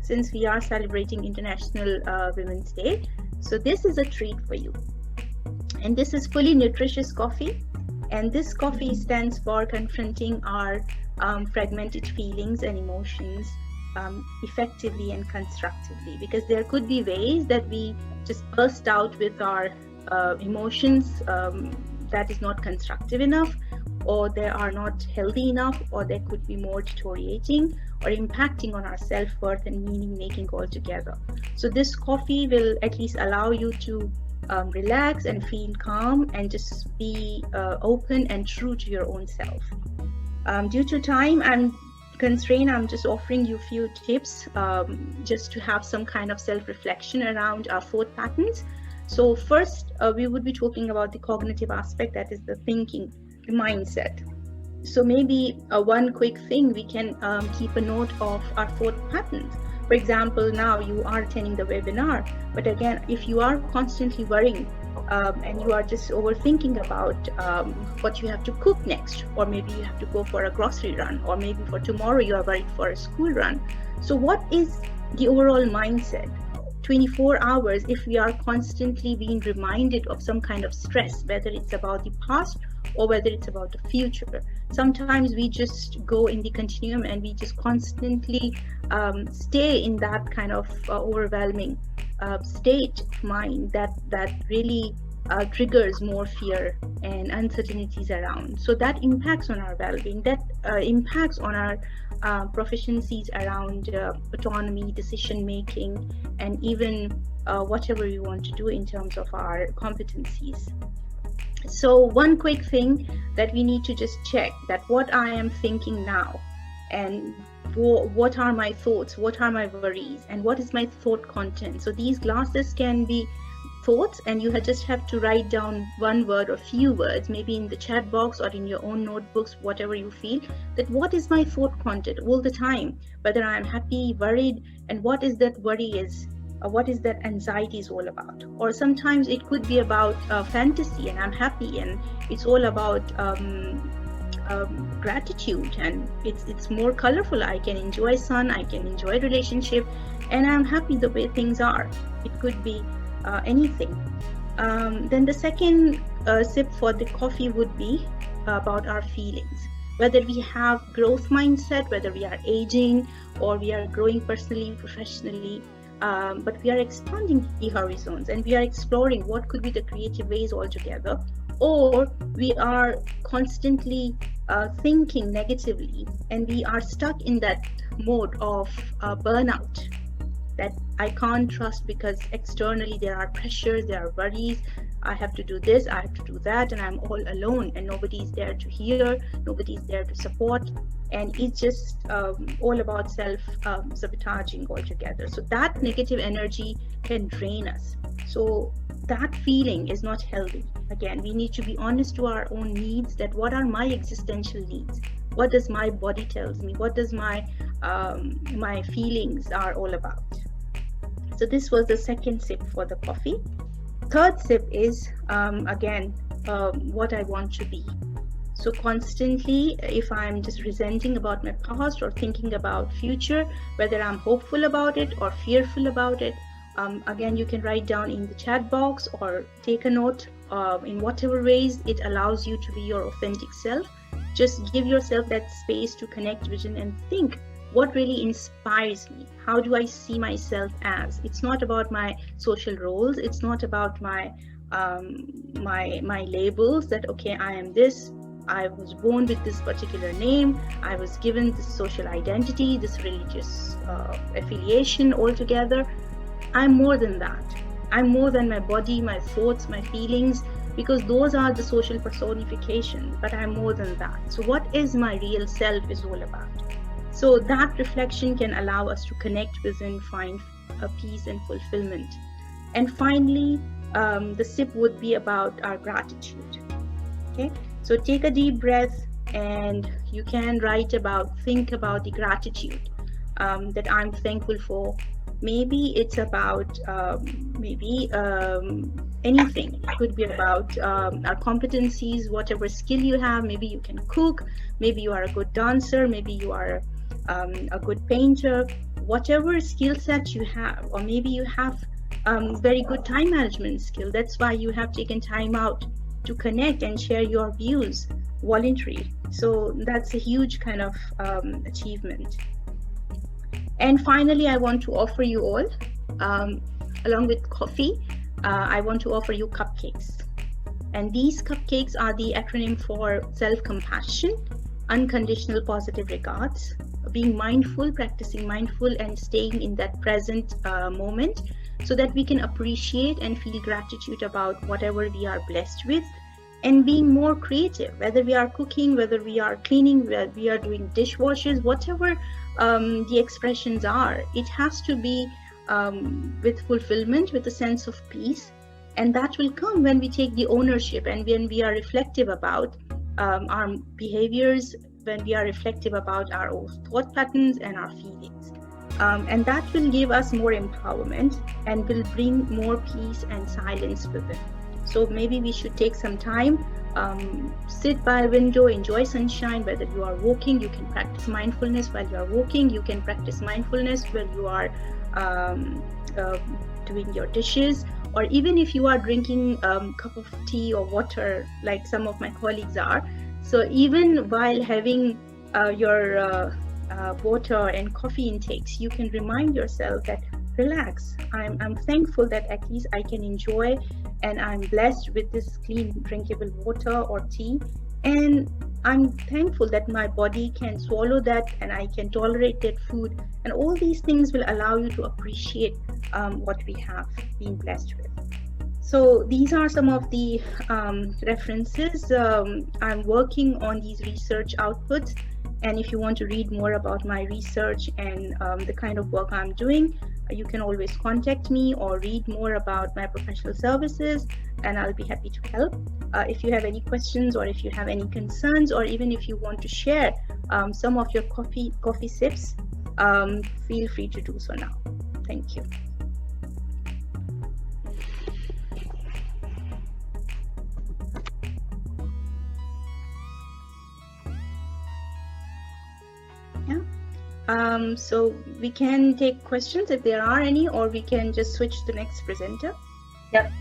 since we are celebrating International Women's Day. So this is a treat for you. And this is fully nutritious coffee. And this coffee stands for confronting our fragmented feelings and emotions effectively and constructively, because there could be ways that we just burst out with our emotions that is not constructive enough, or they are not healthy enough, or they could be more deteriorating or impacting on our self-worth and meaning making altogether. So this coffee will at least allow you to relax and feel calm and just be open and true to your own self. Due to time and constraint, I'm just offering you a few tips just to have some kind of self-reflection around our thought patterns. So first, we would be talking about the cognitive aspect, that is the thinking, the mindset. So maybe one quick thing, we can keep a note of our thought patterns. For example, now you are attending the webinar, but again, if you are constantly worrying and you are just overthinking about what you have to cook next, or maybe you have to go for a grocery run, or maybe for tomorrow you are worried for a school run. So what is the overall mindset? 24 hours, if we are constantly being reminded of some kind of stress, whether it's about the past or whether it's about the future. Sometimes we just go in the continuum and we just constantly stay in that kind of overwhelming state of mind that really triggers more fear and uncertainties around. So that impacts on our well-being, that impacts on our proficiencies around autonomy, decision making, and even whatever we want to do in terms of our competencies. So one quick thing that we need to just check, that what I am thinking now, and what are my thoughts, what are my worries, and what is my thought content. So these glasses can be thoughts, and you just have to write down one word or few words, maybe in the chat box or in your own notebooks, whatever you feel, that what is my thought content all the time, whether I'm happy, worried, and what is that worry is, what is that anxiety is all about. Or sometimes it could be about fantasy, and I'm happy, and it's all about gratitude, and it's more colorful. I can enjoy sun, I can enjoy relationship, and I'm happy the way things are. It could be anything. Then the second sip for the coffee would be about our feelings, whether we have growth mindset, whether we are aging or we are growing personally, professionally, but we are expanding the horizons and we are exploring what could be the creative ways altogether, or we are constantly thinking negatively and we are stuck in that mode of burnout, that I can't trust because externally there are pressures, there are worries, I have to do this, I have to do that, and I'm all alone and nobody is there to hear, nobody is there to support, and it's just all about self-sabotaging altogether. So that negative energy can drain us. So that feeling is not healthy. Again, we need to be honest to our own needs, that what are my existential needs? What does my body tells me? What does my feelings are all about? So this was the second sip for the coffee. Third sip is again what I want to be. So constantly, if I'm just resenting about my past or thinking about future, whether I'm hopeful about it or fearful about it, again, you can write down in the chat box or take a note in whatever ways it allows you to be your authentic self. Just give yourself that space to connect vision and think, what really inspires me? How do I see myself as? It's not about my social roles. It's not about my my labels that, okay, I am this. I was born with this particular name. I was given this social identity, this religious affiliation altogether. I'm more than that. I'm more than my body, my thoughts, my feelings, because those are the social personification, but I'm more than that. So what is my real self is all about. So that reflection can allow us to connect within, find a peace and fulfillment. And finally, the sip would be about our gratitude. Okay, so take a deep breath and you can think about the gratitude that I'm thankful for. Maybe it's about anything. It could be about our competencies, whatever skill you have. Maybe you can cook, maybe you are a good dancer, maybe you are a good painter. whatever skill set you have, or maybe you have very good time management skill. That's why you have taken time out to connect and share your views voluntary. So that's a huge kind of achievement. And finally, I want to offer you all, along with coffee, I want to offer you cupcakes. And these cupcakes are the acronym for self-compassion, unconditional positive regards, being mindful, practicing mindful, and staying in that present moment, so that we can appreciate and feel gratitude about whatever we are blessed with, and being more creative, whether we are cooking, whether we are cleaning, whether we are doing dishwashes, whatever the expressions are, it has to be with fulfillment, with a sense of peace. And that will come when we take the ownership and when we are reflective about our behaviors, when we are reflective about our own thought patterns and our feelings. And that will give us more empowerment and will bring more peace and silence with it. So maybe we should take some time, sit by a window, enjoy sunshine. Whether you are walking, you can practice mindfulness while you are walking. You can practice mindfulness while you are doing your dishes, or even if you are drinking a cup of tea or water, like some of my colleagues are. So even while having your water and coffee intakes, you can remind yourself that relax. I'm thankful that at least I can enjoy, and I'm blessed with this clean drinkable water or tea, and I'm thankful that my body can swallow that and I can tolerate that food. And all these things will allow you to appreciate what we have been blessed with. So these are some of the references. I'm working on these research outputs, and if you want to read more about my research and the kind of work I'm doing, you can always contact me or read more about my professional services, and I'll be happy to help. If you have any questions, or if you have any concerns, or even if you want to share some of your coffee sips, feel free to do so now. Thank you. So we can take questions if there are any, or we can just switch to the next presenter. Yep.